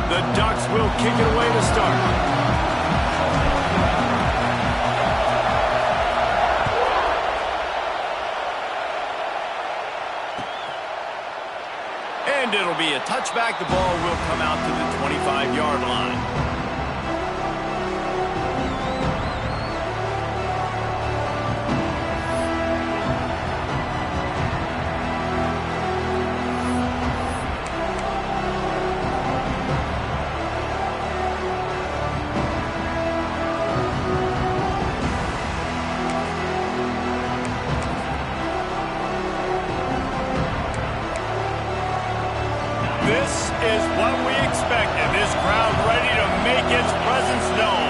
The Ducks will kick it away to start. And it'll be a touchback. The ball will come out to the 25-yard line. This is what we expected. This crowd ready to make its presence known.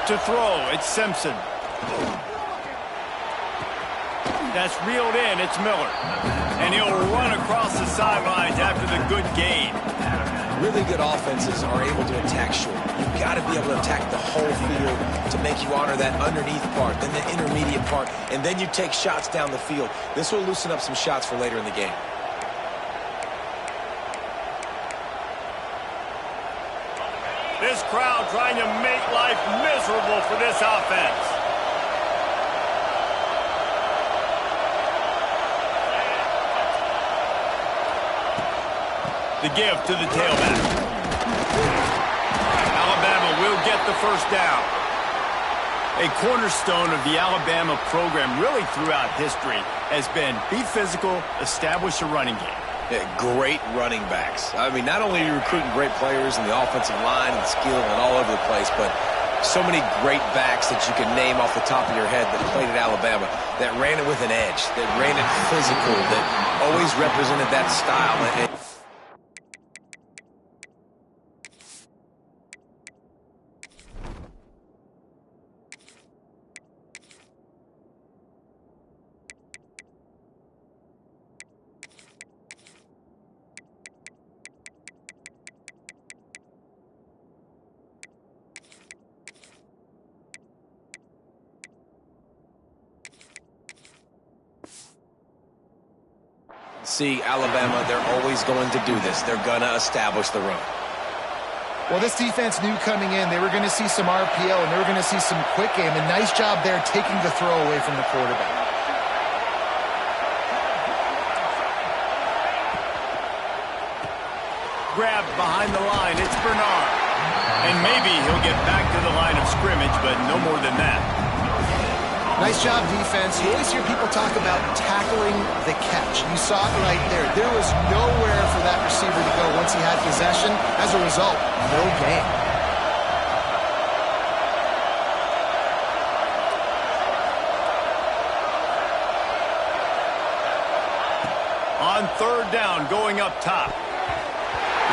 To throw, it's Simpson. That's reeled in, it's Miller. And he'll run across the sidelines after the good gain. Really good offenses are able to attack short. You've got to be able to attack the whole field to make you honor that underneath part, then the intermediate part, and then you take shots down the field. This will loosen up some shots for later in the game. This crowd trying to make life miserable for this offense. The give to the tailback. Alabama will get the first down. A cornerstone of the Alabama program really throughout history has been be physical, establish a running game. Yeah, great running backs. I mean, not only are you recruiting great players in the offensive line and skill and all over the place, but so many great backs that you can name off the top of your head that played at Alabama, that ran it with an edge, that ran it physical, that always represented that style. See, Alabama, they're always going to do this. They're going to establish the run. Well, this defense knew coming in they were going to see some RPO and they were going to see some quick game. And nice job there taking the throw away from the quarterback. Grabbed behind the line, it's Bernard. And maybe he'll get back to the line of scrimmage, but no more than that. Nice job, defense. You always hear people talk about tackling the catch. You saw it right there. There was nowhere for that receiver to go once he had possession. As a result, no gain. On third down, going up top.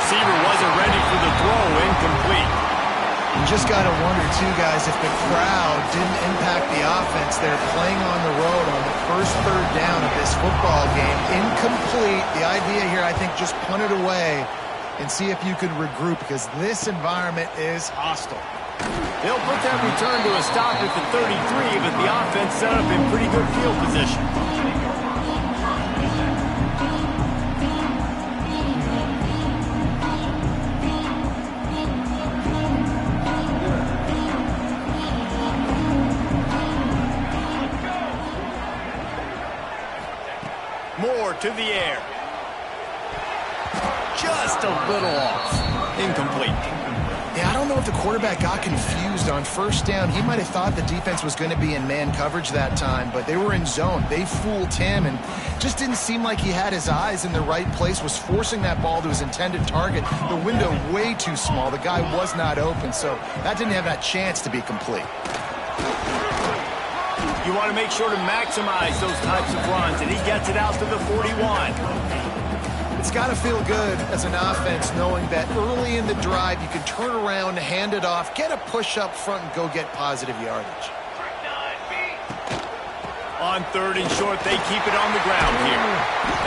Receiver wasn't ready for the throw, incomplete. You just got to wonder, too, guys, if the crowd didn't impact the offense. They're playing on the road on the first third down of this football game. Incomplete. The idea here, I think, just punt it away and see if you could regroup because this environment is hostile. They'll put that return to a stop at the 33, but the offense set up in pretty good field position. To the air. Just a little off. Incomplete. Yeah, I don't know if the quarterback got confused on first down. He might have thought the defense was going to be in man coverage that time, but they were in zone. They fooled him and just didn't seem like he had his eyes in the right place, was forcing that ball to his intended target. The window way too small. The guy was not open, so that didn't have that chance to be complete. You want to make sure to maximize those types of runs, and he gets it out to the 41. It's got to feel good as an offense knowing that early in the drive you can turn around, hand it off, get a push up front, and go get positive yardage. On third and short, they keep it on the ground here.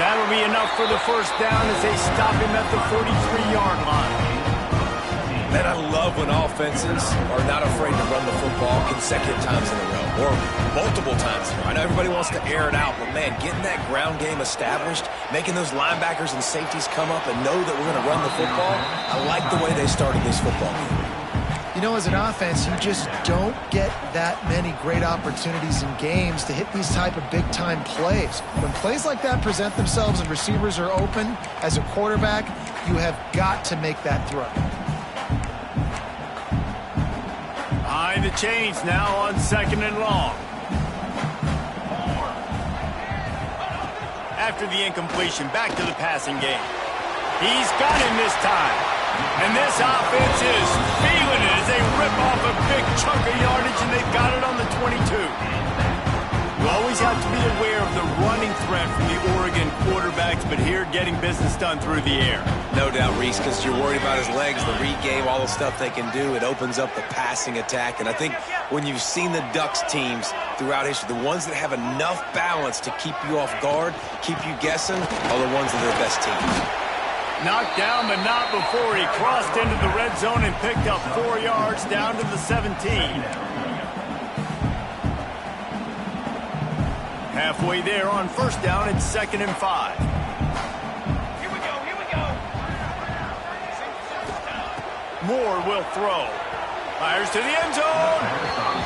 That'll be enough for the first down as they stop him at the 43-yard line. Man, I love when offenses are not afraid to run the football consecutive times in a row or multiple times in a row. I know everybody wants to air it out, but, man, getting that ground game established, making those linebackers and safeties come up and know that we're going to run the football, I like the way they started this football game. You know, as an offense, you just don't get that many great opportunities in games to hit these type of big-time plays. When plays like that present themselves and receivers are open, as a quarterback, you have got to make that throw. Behind the chains now on 2nd and long. After the incompletion, back to the passing game. He's got him this time. And this offense is feeling it as they rip off a big chunk of yardage, and they've got it on the 22. You always have to be aware of the running threat from the Oregon quarterbacks, but here getting business done through the air. No doubt, Reese, because you're worried about his legs, the read game, all the stuff they can do. It opens up the passing attack. And I think when you've seen the Ducks teams throughout history, the ones that have enough balance to keep you off guard, keep you guessing, are the ones that are the best teams. Knocked down, but not before he crossed into the red zone and picked up 4 yards down to the 17. Halfway there on 1st down, it's 2nd and 5. Here we go. Moore will throw. Fires to the end zone.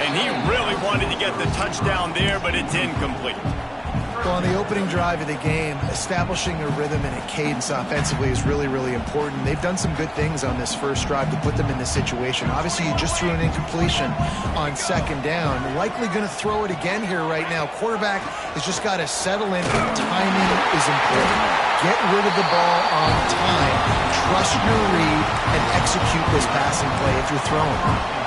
And he really wanted to get the touchdown there, but it's incomplete. Well, on the opening drive of the game, establishing a rhythm and a cadence offensively is really, really important. They've done some good things on this first drive to put them in this situation. Obviously, you just threw an incompletion on 2nd down. Likely going to throw it again here right now. Quarterback has just got to settle in. Timing is important. Get rid of the ball on time. Trust your read and execute this passing play if you're throwing.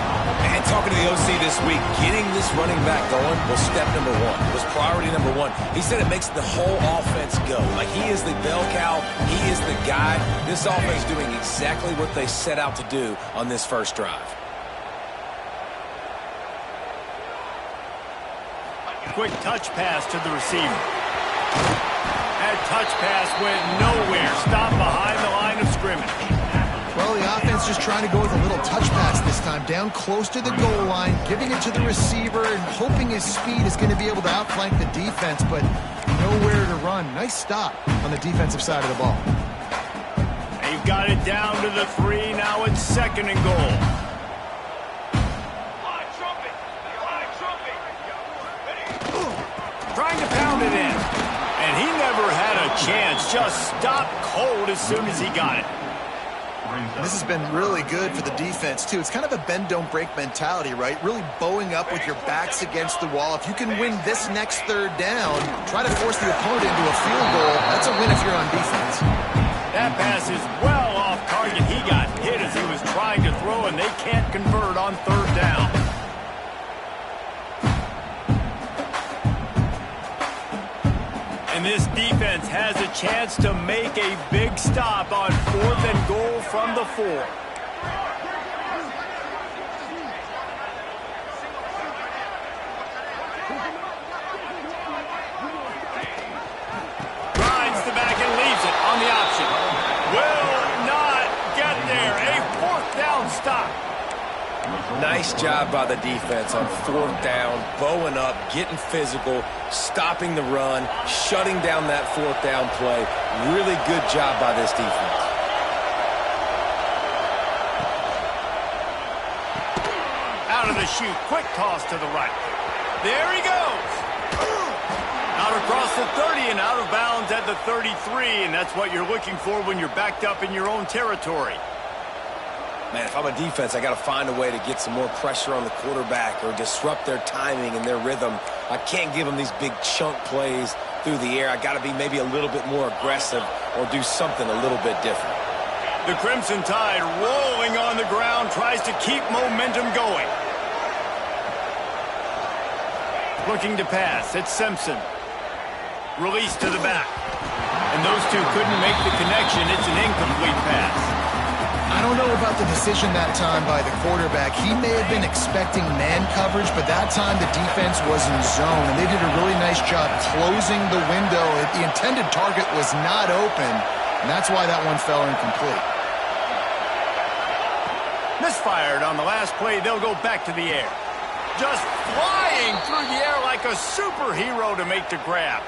And talking to the OC this week, getting this running back going was step number 1, was priority number 1. He said it makes the whole offense go. Like, he is the bell cow, he is the guy. This offense is doing exactly what they set out to do on this first drive. Quick touch pass to the receiver. That touch pass went nowhere. Stopped behind the line of scrimmage. Well, the offense just trying to go with a little touch pass this time, down close to the goal line, giving it to the receiver and hoping his speed is going to be able to outflank the defense, but nowhere to run. Nice stop on the defensive side of the ball. They've got it down to the 3. Now it's 2nd and goal. Trying to pound it in. And he never had a chance. Just stopped cold as soon as he got it. This has been really good for the defense, too. It's kind of a bend-don't-break mentality, right? Really bowing up with your backs against the wall. If you can win this next 3rd down, try to force the opponent into a field goal. That's a win if you're on defense. That pass is well off target. He got hit as he was trying to throw, and they can't convert on 3rd down. And this defense has a chance to make a big stop on 4th and goal from the 4. Rides the back and leaves it on the option. Will not get there. A 4th down stop. Nice job by the defense on 4th down, bowing up, getting physical, stopping the run, shutting down that 4th down play. Really good job by this defense. Out of the chute, quick toss to the right. There he goes. Out across the 30 and out of bounds at the 33, and that's what you're looking for when you're backed up in your own territory. Man, if I'm a defense, I got to find a way to get some more pressure on the quarterback or disrupt their timing and their rhythm. I can't give them these big chunk plays through the air. I got to be maybe a little bit more aggressive or do something a little bit different. The Crimson Tide rolling on the ground, tries to keep momentum going. Looking to pass, it's Simpson. Release to the back. And those two couldn't make the connection. It's an incomplete pass. I don't know about the decision that time by the quarterback. He may have been expecting man coverage, but that time the defense was in zone, and they did a really nice job closing the window. The intended target was not open, and that's why that one fell incomplete. Misfired on the last play. They'll go back to the air. Just flying through the air like a superhero to make the grab.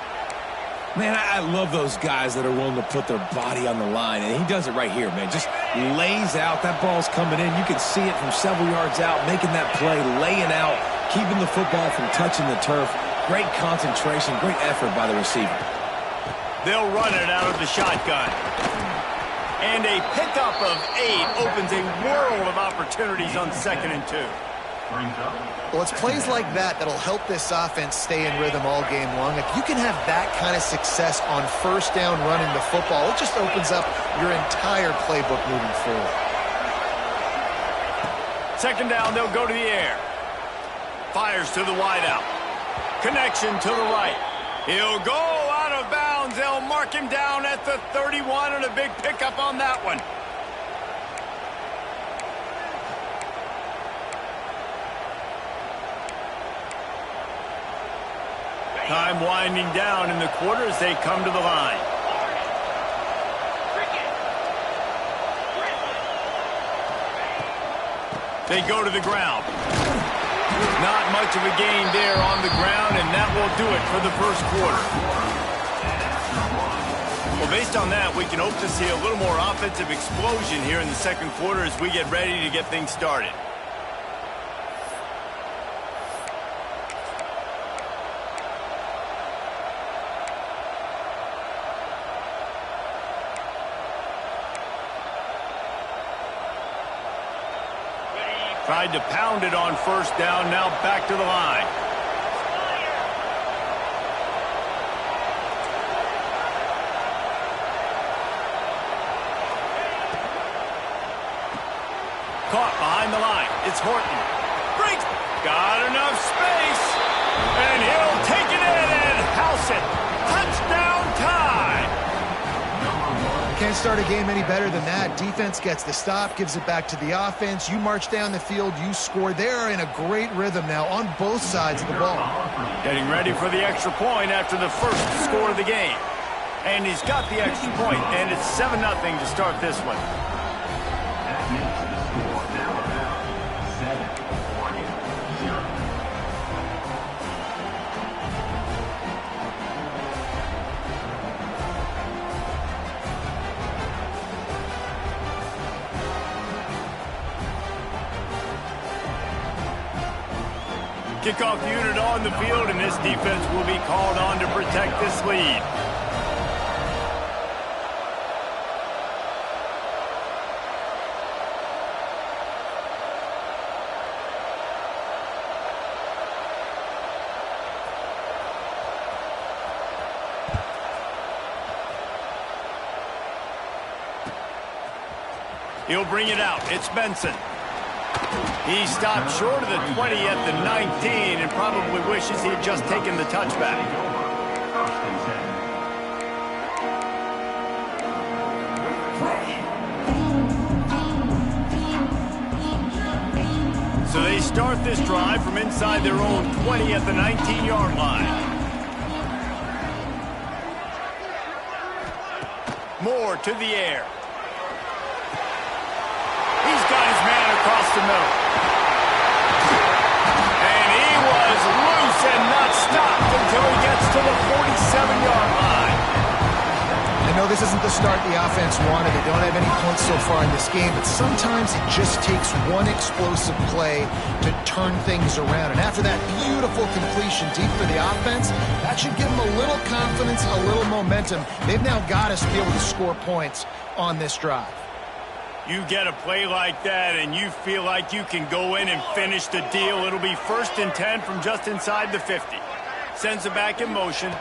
Man, I love those guys that are willing to put their body on the line, and he does it right here, man. Just lays out. That ball's coming in. You can see it from several yards out, making that play, laying out, keeping the football from touching the turf. Great concentration, great effort by the receiver. They'll run it out of the shotgun. And a pickup of 8 opens a world of opportunities on 2nd and 2. Well, it's plays like that that'll help this offense stay in rhythm all game long. If you can have that kind of success on 1st down running the football, it just opens up your entire playbook moving forward. 2nd down, they'll go to the air. Fires to the wideout. Connection to the right. He'll go out of bounds. They'll mark him down at the 31, and a big pickup on that one. Time winding down in the quarter as they come to the line. They go to the ground. Not much of a gain there on the ground, and that will do it for the 1st quarter. Well, based on that, we can hope to see a little more offensive explosion here in the 2nd quarter as we get ready to get things started. Tried to pound it on 1st down, now back to the line. Caught behind the line. It's Horton. Breaks. Got enough space. And he'll take it in and house it. Touchdown tie. Can't start a game any better than that. Defense gets the stop, gives it back to the offense. You march down the field, you score. They're in a great rhythm now on both sides of the ball. Getting ready for the extra point after the 1st score of the game. And he's got the extra point, and it's 7-0 to start this one. Kickoff unit on the field, and this defense will be called on to protect this lead. He'll bring it out. It's Benson. He stopped short of the 20 at the 19 and probably wishes he had just taken the touchback. So they start this drive from inside their own 20 at the 19-yard line. Moore to the air. He's got his man across the middle. And he was loose and not stopped until he gets to the 47-yard line. I know this isn't the start the offense wanted. They don't have any points so far in this game, but sometimes it just takes one explosive play to turn things around. And after that beautiful completion deep for the offense, that should give them a little confidence, a little momentum. They've now got us to be able to score points on this drive. You get a play like that and you feel like you can go in and finish the deal. It'll be 1st and 10 from just inside the 50. Sends it back in motion.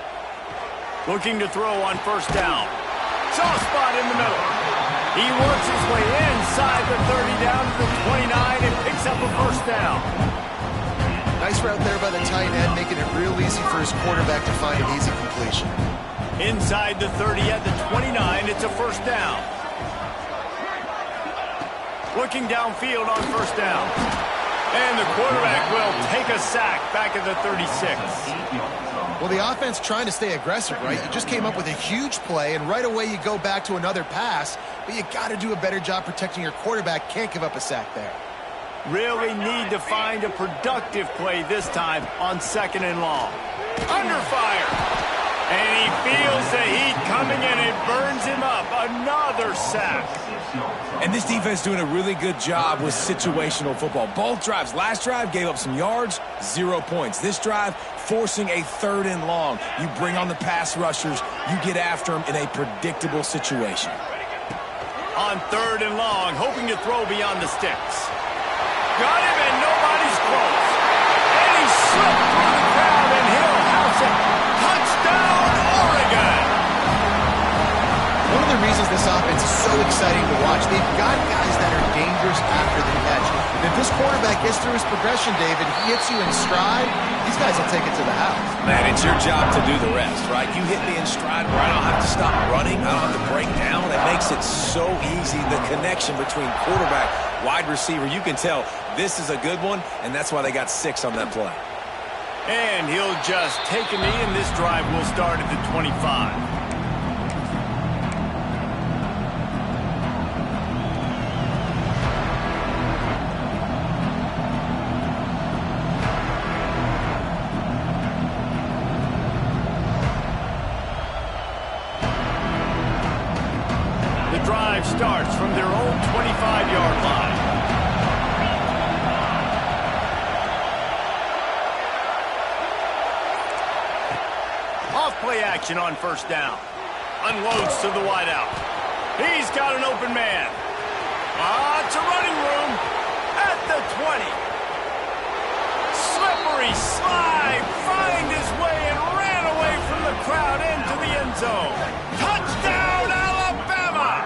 Looking to throw on 1st down. Soft spot in the middle. He works his way inside the 30 down to the 29 and picks up a 1st down. Nice route there by the tight end, making it real easy for his quarterback to find an easy completion. Inside the 30 at the 29, it's a 1st down. Looking downfield on 1st down. And the quarterback will take a sack back at the 36. Well, the offense trying to stay aggressive, right? You just came up with a huge play, and right away you go back to another pass, but you got to do a better job protecting your quarterback. Can't give up a sack there. Really need to find a productive play this time on 2nd and long. Under fire. And he feels the heat coming and it burns him up. Another sack. And this defense doing a really good job with situational football. Both drives. Last drive gave up some yards, 0 points. This drive forcing a 3rd and long. You bring on the pass rushers. You get after them in a predictable situation. On 3rd and long, hoping to throw beyond the sticks. Got him and nobody's close. And he slipped through the crowd and he'll house it. Touchdown, Oregon! One of the reasons this offense is so exciting to watch, they've got guys that are dangerous after the catch. If this quarterback gets through his progression, David, he hits you in stride, these guys will take it to the house. Man, it's your job to do the rest, right? You hit me in stride where I don't have to stop running. I don't have to break down. It makes it so easy, the connection between quarterback, wide receiver. You can tell this is a good one, and that's why they got 6 on that play. And he'll just take a knee, and this drive will start at the 25. The drive starts from their own 25-yard line. Play action on 1st down. Unloads to the wideout. He's got an open man. It's a running room at the 20. Slippery slide. Find his way and ran away from the crowd into the end zone. Touchdown, Alabama!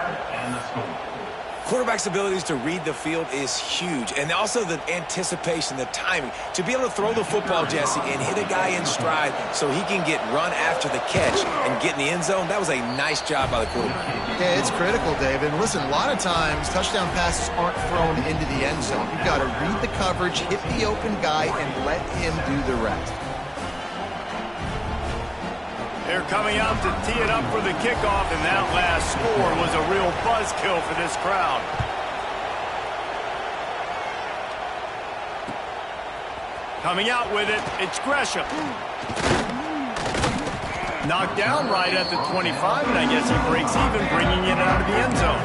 Quarterback's abilities to read the field is huge, and also the anticipation, the timing. To be able to throw the football, Jesse, and hit a guy in stride so he can get run after the catch and get in the end zone, that was a nice job by the quarterback. Yeah, it's critical, David. And listen, a lot of times touchdown passes aren't thrown into the end zone. You've got to read the coverage, hit the open guy, and let him do the rest. They're coming out to tee it up for the kickoff, and that last score was a real buzzkill for this crowd. Coming out with it, it's Gresham. Knocked down right at the 25, and I guess he breaks even, bringing it out of the end zone.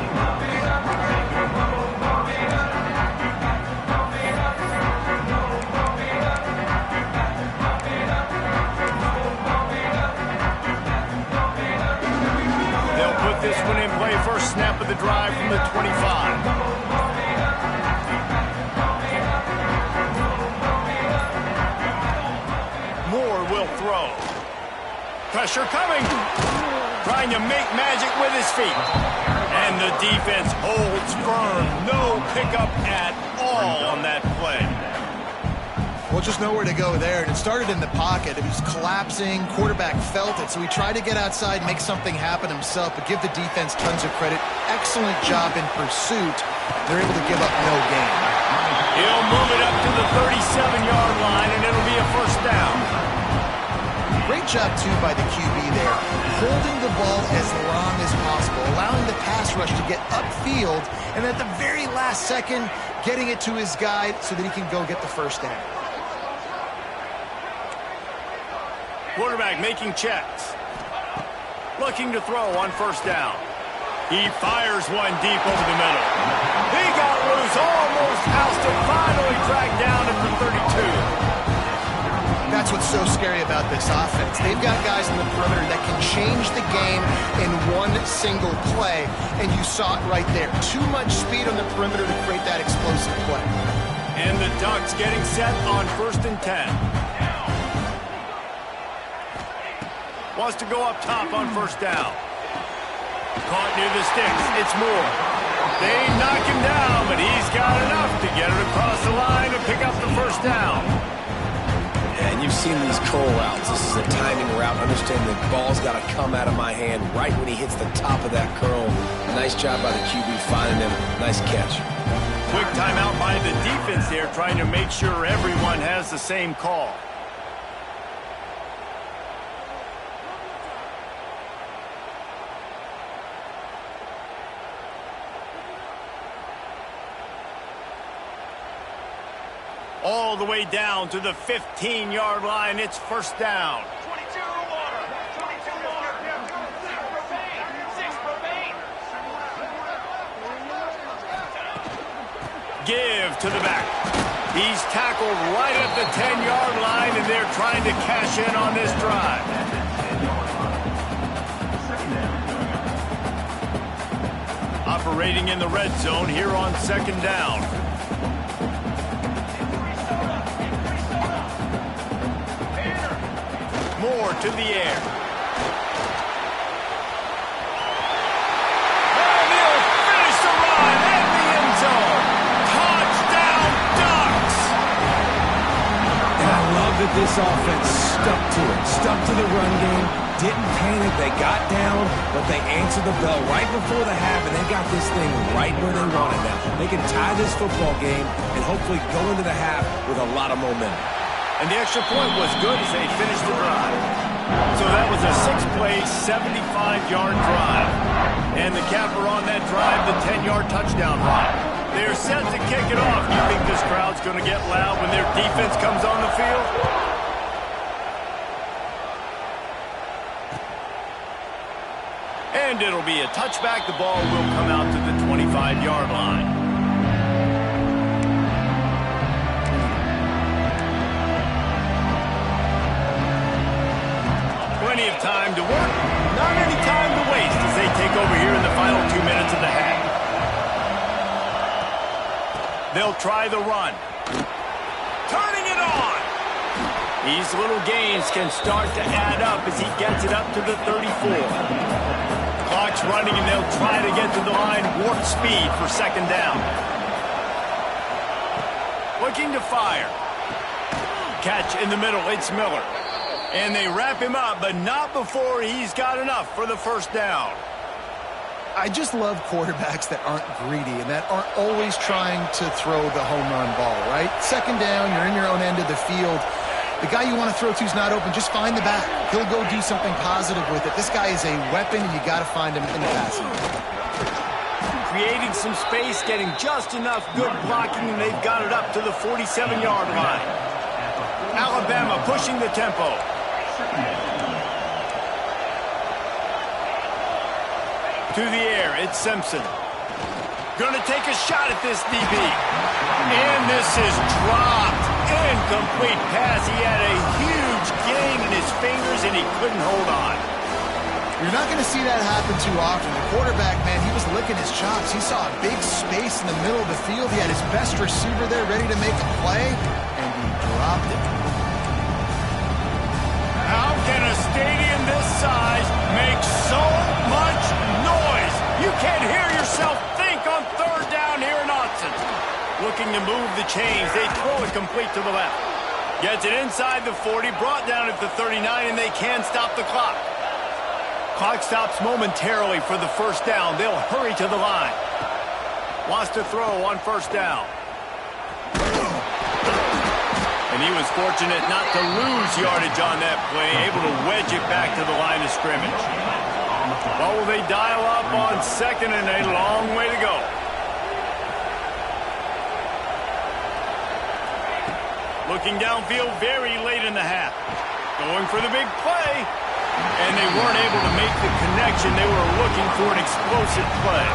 This one in play, first snap of the drive from the 25. Moore will throw. Pressure coming. Trying to make magic with his feet. And the defense holds firm. No pickup at all on that play. Well, just nowhere to go there, and it started in the pocket. It was collapsing. Quarterback felt it, so he tried to get outside, make something happen himself, but give the defense tons of credit. Excellent job in pursuit. They're able to give up no gain. He'll move it up to the 37-yard line, and it'll be a 1st down. Great job, too, by the QB there, holding the ball as long as possible, allowing the pass rush to get upfield, and at the very last second, getting it to his guy so that he can go get the 1st down. Quarterback making checks. Looking to throw on 1st down. He fires one deep over the middle. He got loose, almost housed it, finally dragged down at the 32. That's what's so scary about this offense. They've got guys in the perimeter that can change the game in one single play, and you saw it right there. Too much speed on the perimeter to create that explosive play. And the Ducks getting set on 1st and 10. Wants to go up top on 1st down. Caught near the sticks. It's Moore. They knock him down, but he's got enough to get it across the line and pick up the 1st down. Yeah, and you've seen these curl routes. This is a timing route. Understand the ball's got to come out of my hand right when he hits the top of that curl. Nice job by the QB finding him. Nice catch. Quick timeout by the defense there, trying to make sure everyone has the same call. All the way down to the 15-yard line. It's first down. 22 water. 22 water. 6 remain. 6 remain. Give to the back. He's tackled right at the 10-yard line, and they're trying to cash in on this drive. Operating in the red zone here on second down. Moore to the air. And he'll finish the run in the end zone. Touchdown, Ducks! And I love that this offense stuck to it, stuck to the run game, didn't panic, they got down, but they answered the bell right before the half, and they got this thing right where they wanted them. They can tie this football game and hopefully go into the half with a lot of momentum. And the extra point was good as they finished the drive. So that was a 6-play, 75-yard drive. And the capper on that drive, the 10-yard touchdown run. They're set to kick it off. You think this crowd's going to get loud when their defense comes on the field? And it'll be a touchback. The ball will come out to the 25-yard line. Plenty of time to work, not any time to waste as they take over here in the final 2 minutes of the half. They'll try the run. Turning it on. These little gains can start to add up as he gets it up to the 34. Clock's running and they'll try to get to the line warp speed for second down. Looking to fire. Catch in the middle, it's Miller. And they wrap him up, but not before he's got enough for the first down. I just love quarterbacks that aren't greedy and that aren't always trying to throw the home run ball, right? Second down, you're in your own end of the field. The guy you want to throw to is not open. Just find the back. He'll go do something positive with it. This guy is a weapon, and you got to find him in the passing game. Creating some space, getting just enough good blocking, and they've got it up to the 47-yard line. Alabama pushing the tempo. To the air, it's Simpson. Gonna take a shot at this DB. And this is dropped. Incomplete pass. He had a huge gain in his fingers, and he couldn't hold on. You're not going to see that happen too often. The quarterback, man, he was licking his chops. He saw a big space in the middle of the field. He had his best receiver there ready to make a play, and he dropped it. How can a stadium this size make so much noise? You can't hear yourself think on third down here in Austin. Looking to move the chains. They throw it complete to the left. Gets it inside the 40, brought down at the 39, and they can stop the clock. Clock stops momentarily for the first down. They'll hurry to the line. Wants to throw on first down. And he was fortunate not to lose yardage on that play, able to wedge it back to the line of scrimmage. Well, will they dial up on second and a long way to go? Looking downfield very late in the half. Going for the big play. And they weren't able to make the connection. They were looking for an explosive play.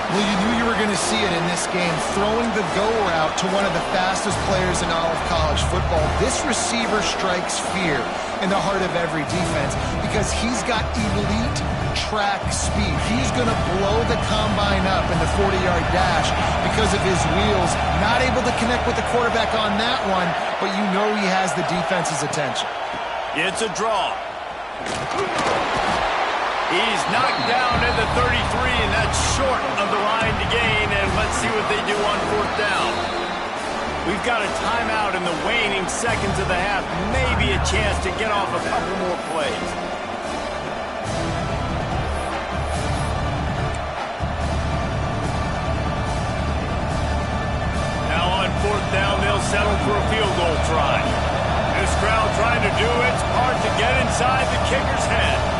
Well, you knew you were going to see it in this game, throwing the go route to one of the fastest players in all of college football. This receiver strikes fear in the heart of every defense because he's got elite track speed. He's going to blow the combine up in the 40-yard dash because of his wheels. Not able to connect with the quarterback on that one, but you know he has the defense's attention. It's a draw. He's knocked down at the 33, and that's short of the line to gain, and let's see what they do on fourth down. We've got a timeout in the waning seconds of the half, maybe a chance to get off a couple more plays. Now on fourth down, they'll settle for a field goal try. This crowd trying to do its part to get inside the kicker's head.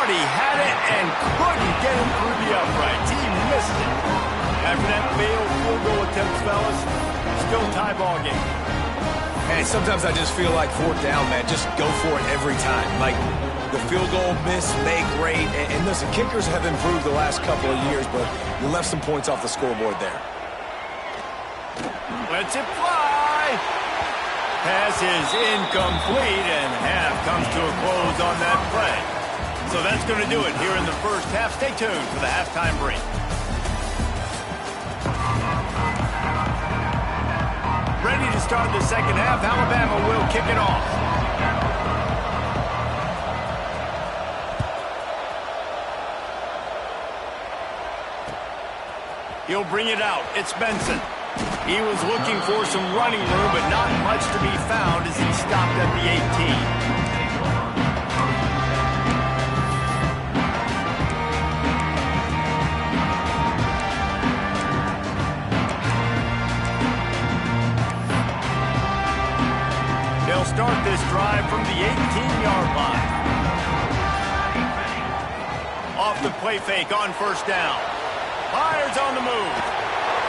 thought he had it and couldn't get it through the uprights. He missed it. After that failed field goal attempt, fellas, still tie ball game. Hey, sometimes I just feel like fourth down, man. Just go for it every time. Like, the field goal miss, make great. And listen, kickers have improved the last couple of years, but you left some points off the scoreboard there. Lets it fly. Pass is incomplete, and half comes to a close on that play. So that's going to do it here in the first half. Stay tuned for the halftime break. Ready to start the second half. Alabama will kick it off. He'll bring it out. It's Benson. He was looking for some running room, but not much to be found as he stopped at the 18. They'll start this drive from the 18-yard line. Off the play fake on first down. Fires on the move.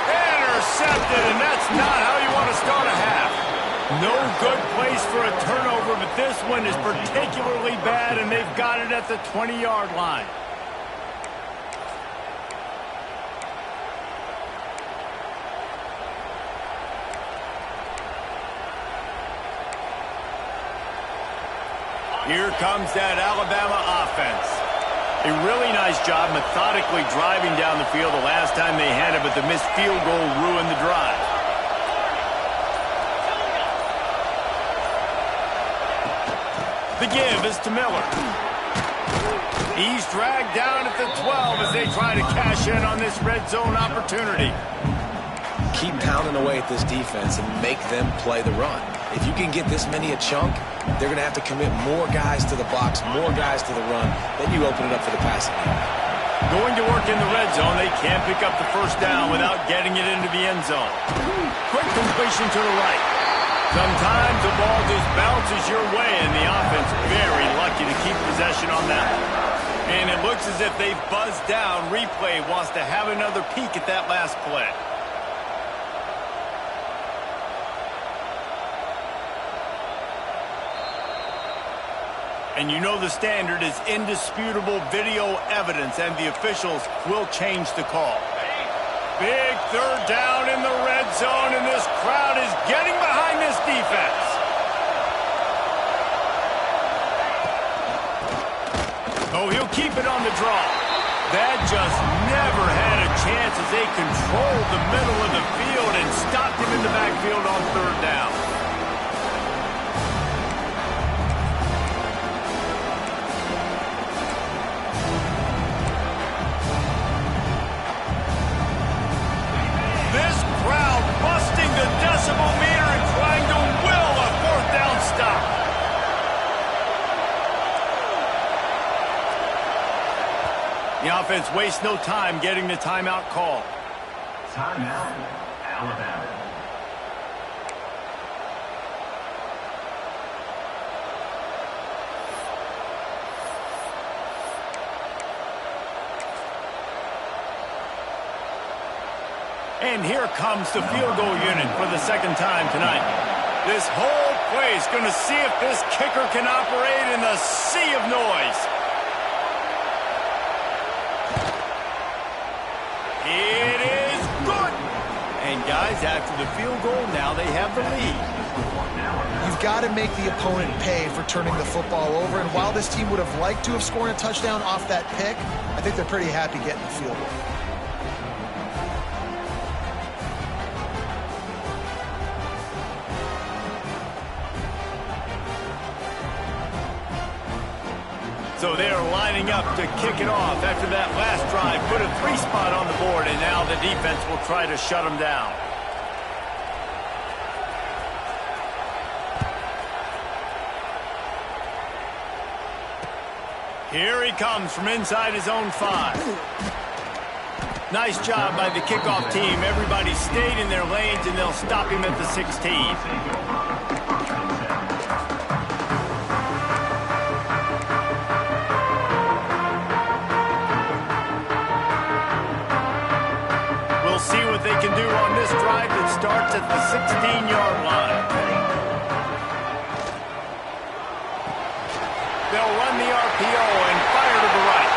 Intercepted, and that's not how you want to start a half. No good place for a turnover, but this one is particularly bad, and they've got it at the 20-yard line. Here comes that Alabama offense. A really nice job methodically driving down the field the last time they had it, but the missed field goal ruined the drive. The give is to Miller. He's dragged down at the 12 as they try to cash in on this red zone opportunity. Keep pounding away at this defense and make them play the run. If you can get this many a chunk, they're going to have to commit more guys to the box, more guys to the run. Then you open it up for the passing game. Going to work in the red zone. They can't pick up the first down without getting it into the end zone. Quick completion to the right. Sometimes the ball just bounces your way, and the offense very lucky to keep possession on that one. And it looks as if they've buzzed down. Replay wants to have another peek at that last play. And you know the standard is indisputable video evidence, and the officials will change the call. Big third down in the red zone, and this crowd is getting behind this defense. Oh, he'll keep it on the draw. That just never had a chance as they controlled the middle of the field and stopped him in the backfield on third down. Decibel meter and trying to will a fourth down stop. The offense wastes no time getting the timeout call. Timeout, Alabama. And here comes the field goal unit for the second time tonight. This whole play is going to see if this kicker can operate in the sea of noise. It is good. And guys, after the field goal, now they have the lead. You've got to make the opponent pay for turning the football over. And while this team would have liked to have scored a touchdown off that pick, I think they're pretty happy getting the field goal. So they're lining up to kick it off after that last drive. Put a 3-spot on the board, and now the defense will try to shut them down. Here he comes from inside his own 5. Nice job by the kickoff team. Everybody stayed in their lanes, and they'll stop him at the 16. they can do on this drive that starts at the 16-yard line. They'll run the RPO and fire to the right.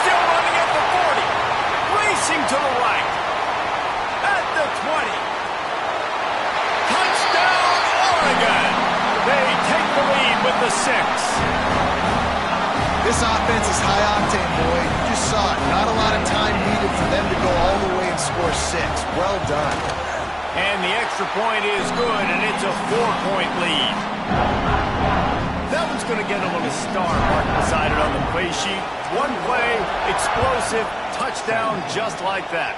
Still running at the 40. Racing to the right. At the 20. Touchdown, Oregon. They take the lead with the 6. This offense is high octane, boy. You just saw it. Not a lot of time needed for them to go all the way and score 6. Well done. And the extra point is good, and it's a 4-point lead. That one's going to get a little star mark beside it on the play sheet. One play, explosive, touchdown just like that.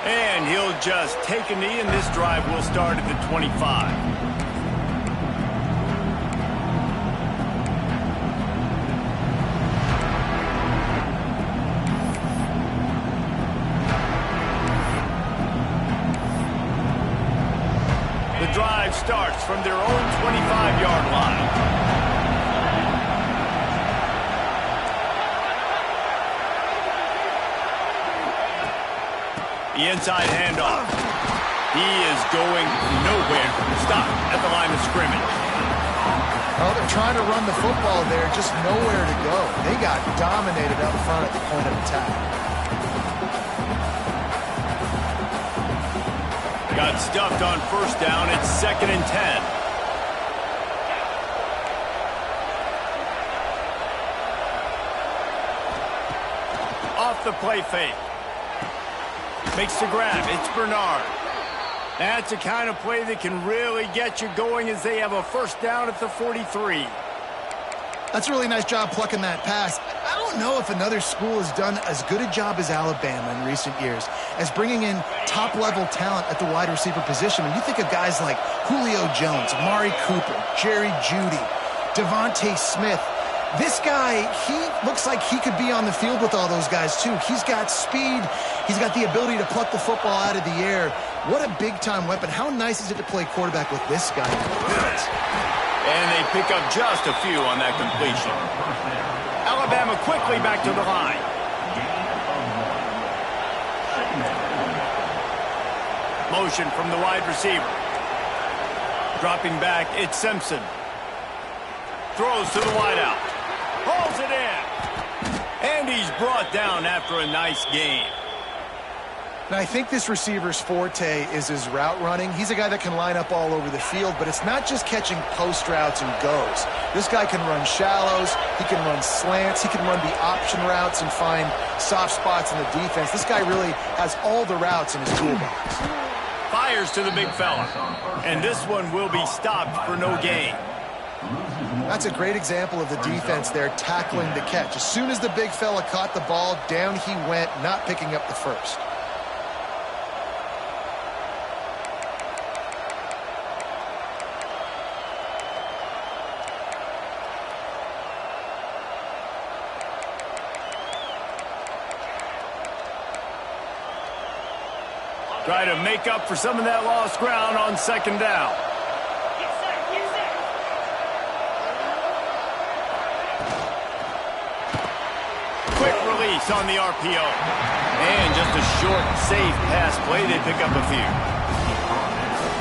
And he'll just take a knee, and this drive will start at the 25. The drive starts from their own 25-yard line. The inside handoff. He is going nowhere. Stop at the line of scrimmage. Oh, they're trying to run the football there, just nowhere to go. They got dominated up front at the point of attack. Got stuffed on first down. It's 2nd and 10. Off the play fake. Makes the grab. It's Bernard. That's a kind of play that can really get you going as they have a first down at the 43. That's a really nice job plucking that pass. I don't know if another school has done as good a job as Alabama in recent years as bringing in top-level talent at the wide receiver position. When you think of guys like Julio Jones, Amari Cooper, Jerry Jeudy, Devontae Smith, this guy, he looks like he could be on the field with all those guys, too. He's got speed. He's got the ability to pluck the football out of the air. What a big-time weapon. How nice is it to play quarterback with this guy? And they pick up just a few on that completion. Alabama quickly back to the line. Motion from the wide receiver. Dropping back, it's Simpson. Throws to the wideout. Hauls it in. And he's brought down after a nice game. Now, I think this receiver's forte is his route running. He's a guy that can line up all over the field, but it's not just catching post routes and goes. This guy can run shallows, he can run slants, he can run the option routes and find soft spots in the defense. This guy really has all the routes in his toolbox. Fires to the big fella, and this one will be stopped for no gain. That's a great example of the defense there tackling the catch. As soon as the big fella caught the ball, down he went, not picking up the first. Try to make up for some of that lost ground on 2nd down. Quick release on the RPO. And just a short, safe pass play. They pick up a few.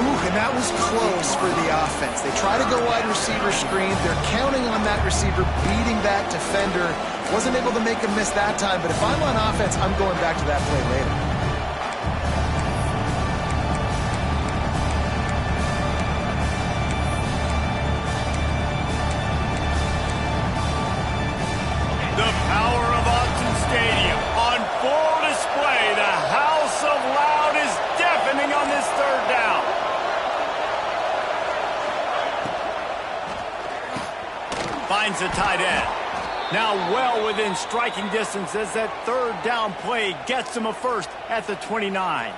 Ooh, and that was close for the offense. They try to go wide receiver screen. They're counting on that receiver beating that defender. Wasn't able to make him miss that time, but if I'm on offense, I'm going back to that play later. Finds the tight end. Now well within striking distance as that 3rd down play gets him a first at the 29.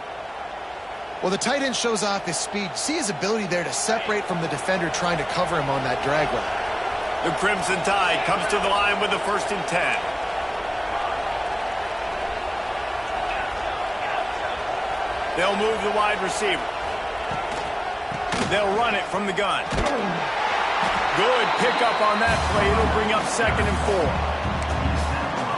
Well, the tight end shows off his speed. See his ability there to separate from the defender trying to cover him on that drag route. The Crimson Tide comes to the line with a 1st and 10. They'll move the wide receiver. They'll run it from the gun. Good pickup on that play. It'll bring up 2nd and 4.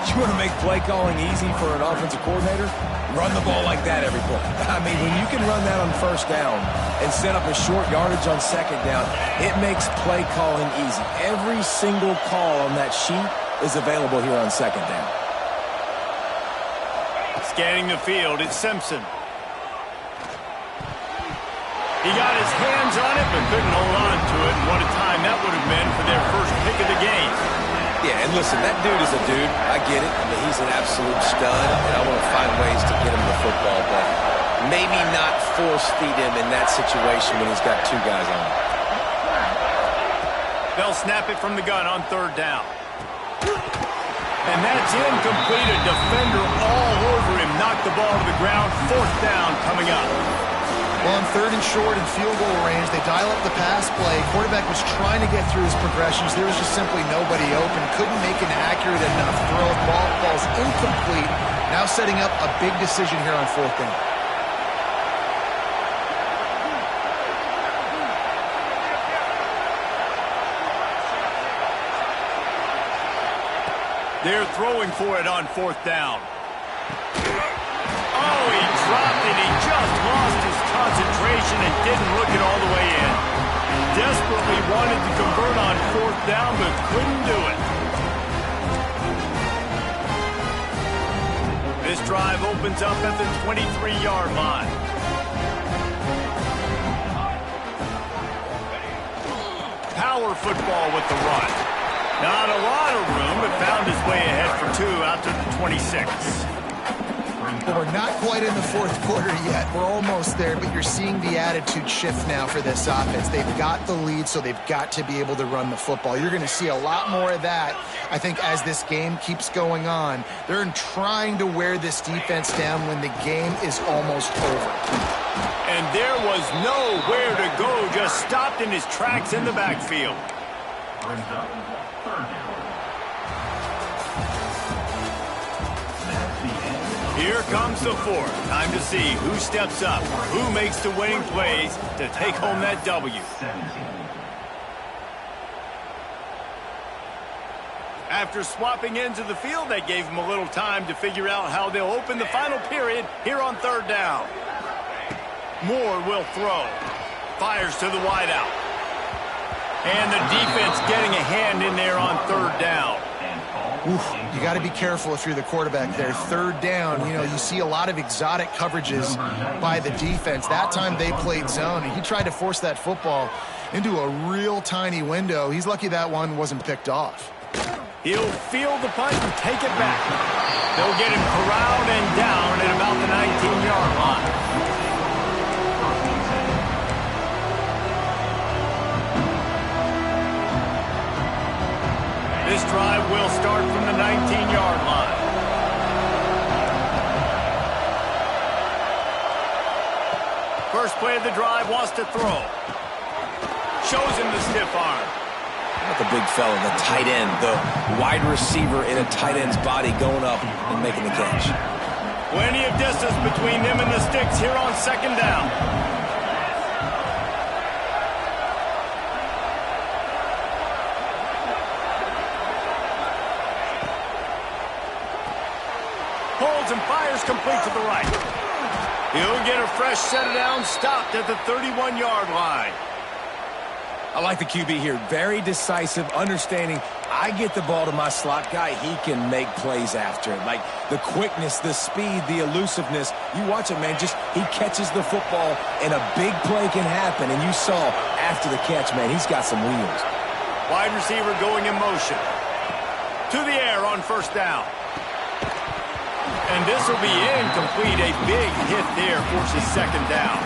You want to make play calling easy for an offensive coordinator? Run the ball like that every play. I mean, when you can run that on first down and set up a short yardage on second down, it makes play calling easy. Every single call on that sheet is available here on second down. Scanning the field, it's Simpson. He got his hands on it, but couldn't hold on to it. And what a time that would have been for their first pick of the game. Yeah, and listen, that dude is a dude. I get it. I mean, he's an absolute stud, and I want to find ways to get him the football, but maybe not force feed him in that situation when he's got two guys on him. They'll snap it from the gun on third down. And that's incomplete. A defender all over him. Knocked the ball to the ground. Fourth down coming up. Well, on third and short and field goal range, they dial up the pass play. Quarterback was trying to get through his progressions. There was just simply nobody open. Couldn't make an accurate enough throw. Ball's incomplete. Now setting up a big decision here on fourth down. They're throwing for it on fourth down. Oh, he dropped it. He just lost his concentration and didn't look it all the way in. Desperately wanted to convert on fourth down, but couldn't do it. This drive opens up at the 23-yard line. Power football with the run. Not a lot of room, but found his way ahead for two out to the 26. Well, we're not quite in the fourth quarter yet. We're almost there, but you're seeing the attitude shift now for this offense. They've got the lead, so they've got to be able to run the football. You're going to see a lot more of that, I think, as this game keeps going on. They're trying to wear this defense down when the game is almost over. And there was nowhere to go, just stopped in his tracks in the backfield. Here comes the fourth. Time to see who steps up, who makes the winning plays to take home that W. After swapping into the field, they gave him a little time to figure out how they'll open the final period here on third down. Moore will throw. Fires to the wideout. And the defense getting a hand in there on third down. Oof, you got to be careful if you're the quarterback there. Third down, you know, you see a lot of exotic coverages by the defense. That time they played zone, and he tried to force that football into a real tiny window. He's lucky that one wasn't picked off. He'll field the punt and take it back. They'll get him corralled and down at about the 19-yard line. This drive will start from the 19-yard line. First play of the drive, wants to throw. Shows him the stiff arm. Not the big fella, the tight end, the wide receiver in a tight end's body going up and making the catch. Plenty of distance between them and the sticks here on second down. Holds and fires complete to the right. He'll get a fresh set of downs, stopped at the 31-yard line. I like the QB here. Very decisive, understanding I get the ball to my slot guy, he can make plays after it. Like the quickness, the speed, the elusiveness. You watch it, man, just he catches the football and a big play can happen. And you saw after the catch, man, he's got some wheels. Wide receiver going in motion. To the air on first down. And this will be incomplete. A big hit there forces second down.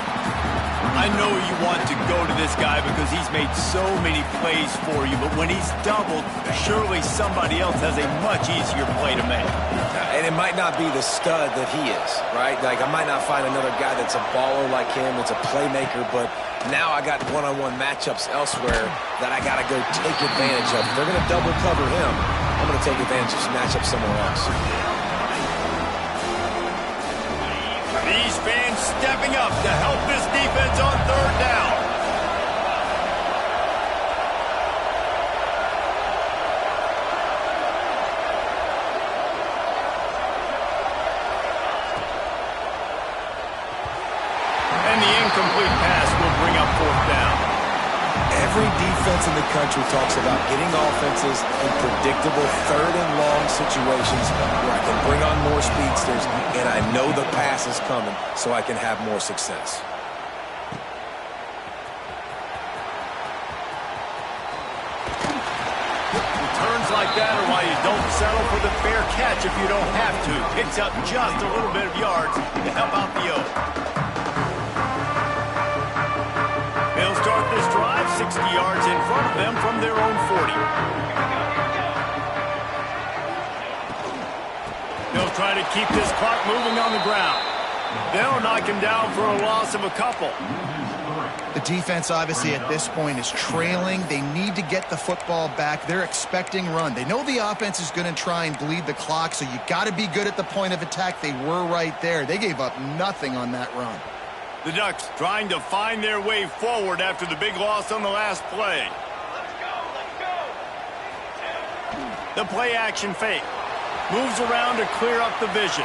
I know you want to go to this guy because he's made so many plays for you, but when he's doubled, surely somebody else has a much easier play to make. And it might not be the stud that he is, right? Like, I might not find another guy that's a baller like him, that's a playmaker, but now I got one-on-one matchups elsewhere that I got to go take advantage of. If they're going to double cover him, I'm going to take advantage of some matchups somewhere else. These fans stepping up to help this defense on third down. incomplete pass will bring up fourth down. Every defense in the country talks about getting offenses in predictable third and long situations where I can bring on more speedsters and I know the pass is coming so I can have more success. Returns like that are why you don't settle for the fair catch if you don't have to. Picks up just a little bit of yards to help out the O. They'll start this drive 60 yards in front of them from their own 40. They'll try to keep this clock moving on the ground. They'll knock him down for a loss of a couple. The defense, obviously, at this point is trailing. They need to get the football back. They're expecting run. They know the offense is going to try and bleed the clock, so you got to be good at the point of attack. They were right there. They gave up nothing on that run. The Ducks trying to find their way forward after the big loss on the last play. The play action fake. Moves around to clear up the vision.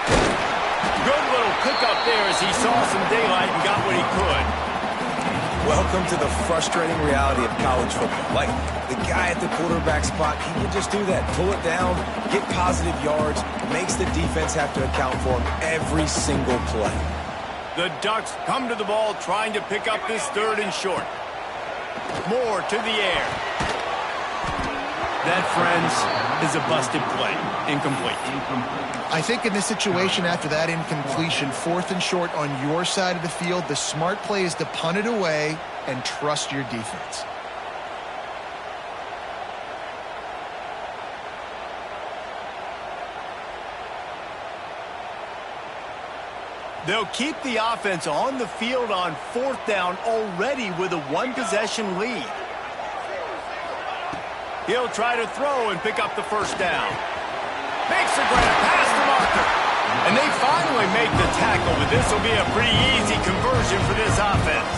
Good little pickup there as he saw some daylight and got what he could. Welcome to the frustrating reality of college football. Like, the guy at the quarterback spot, he can just do that. Pull it down, get positive yards, makes the defense have to account for him every single play. The Ducks come to the ball trying to pick up this third and short. Moore to the air. That, friends, is a busted play. Incomplete. I think in this situation after that incompletion, fourth and short on your side of the field, the smart play is to punt it away and trust your defense. They'll keep the offense on the field on fourth down already with a one-possession lead. He'll try to throw and pick up the first down. Makes the grab past the marker. And they finally make the tackle, but this will be a pretty easy conversion for this offense.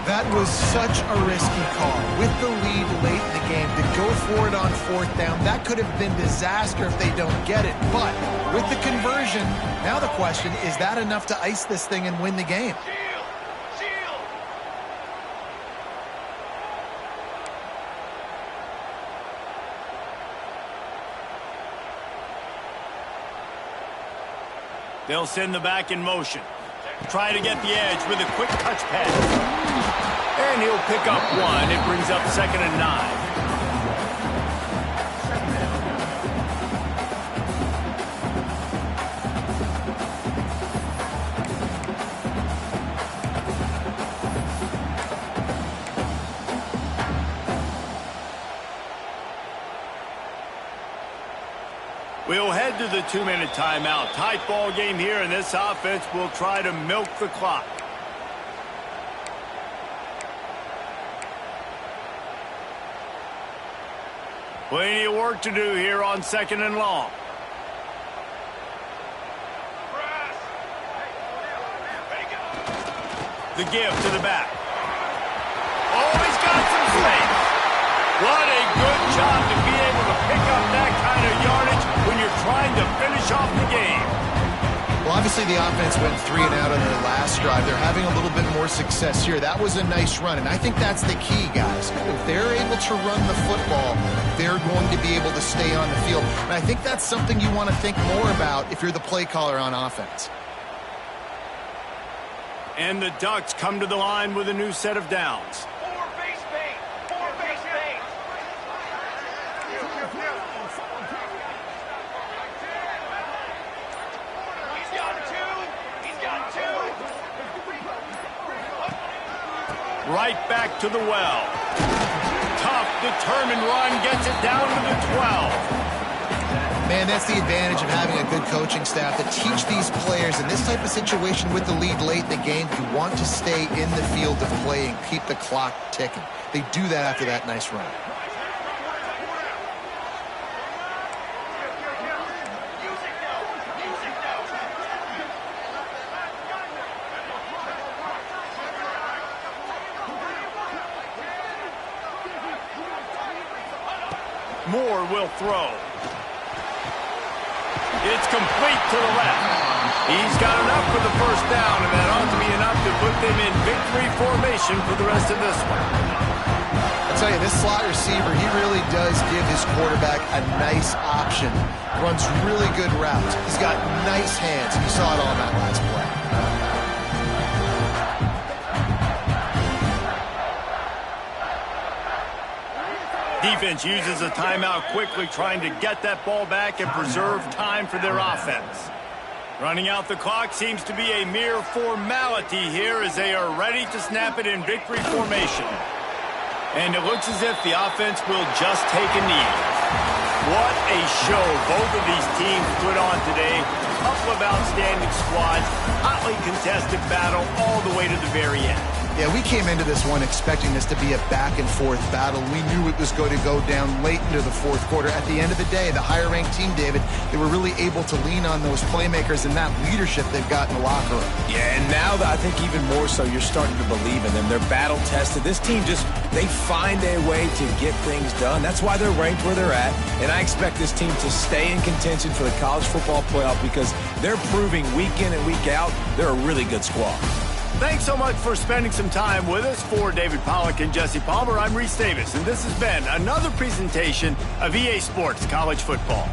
That was such a risky call. With the lead late in the game, to go for it on fourth down, that could have been disaster if they don't get it. But with the conversion, now the question, is that enough to ice this thing and win the game? They'll send the back in motion. Try to get the edge with a quick touch pass. And he'll pick up one. It brings up 2nd and 9. We'll head to the 2-minute timeout. Tight ball game here, and this offense will try to milk the clock. Plenty of work to do here on 2nd and long. The give to the back. Oh, he's got some space. What a good job to be able to pick up that kind of yardage when you're trying to finish off the game. Well, obviously the offense went 3 and out on their last drive. They're having a little bit more success here. That was a nice run, and I think that's the key, guys. If they're able to run the football, they're going to be able to stay on the field. And I think that's something you want to think more about if you're the play caller on offense. And the Ducks come to the line with a new set of downs. Right back to the well. Tough, determined run gets it down to the 12. Man, that's the advantage of having a good coaching staff to teach these players in this type of situation with the lead late in the game. You want to stay in the field of play and keep the clock ticking. They do that after that nice run. Moore will throw. It's complete to the left. He's got enough for the first down, and that ought to be enough victory formation for the rest of this one. I'll tell you, this slot receiver, he really does give his quarterback a nice option. Runs really good routes. He's got nice hands. You saw it all in that last play. Defense uses a timeout quickly, trying to get that ball back and preserve time for their offense. Running out the clock seems to be a mere formality here as they are ready to snap it in victory formation. And it looks as if the offense will just take a knee. What a show both of these teams put on today. A couple of outstanding squads, hotly contested battle all the way to the very end. Yeah, we came into this one expecting this to be a back-and-forth battle. We knew it was going to go down late into the fourth quarter. At the end of the day, the higher-ranked team, David, they were really able to lean on those playmakers and that leadership they've got in the locker room. Yeah, and now I think even more so, you're starting to believe in them. They're battle-tested. This team they find a way to get things done. That's why they're ranked where they're at. And I expect this team to stay in contention for the college football playoff because they're proving week in and week out they're a really good squad. Thanks so much for spending some time with us. For David Pollack and Jesse Palmer, I'm Reese Davis, and this has been another presentation of EA Sports College Football.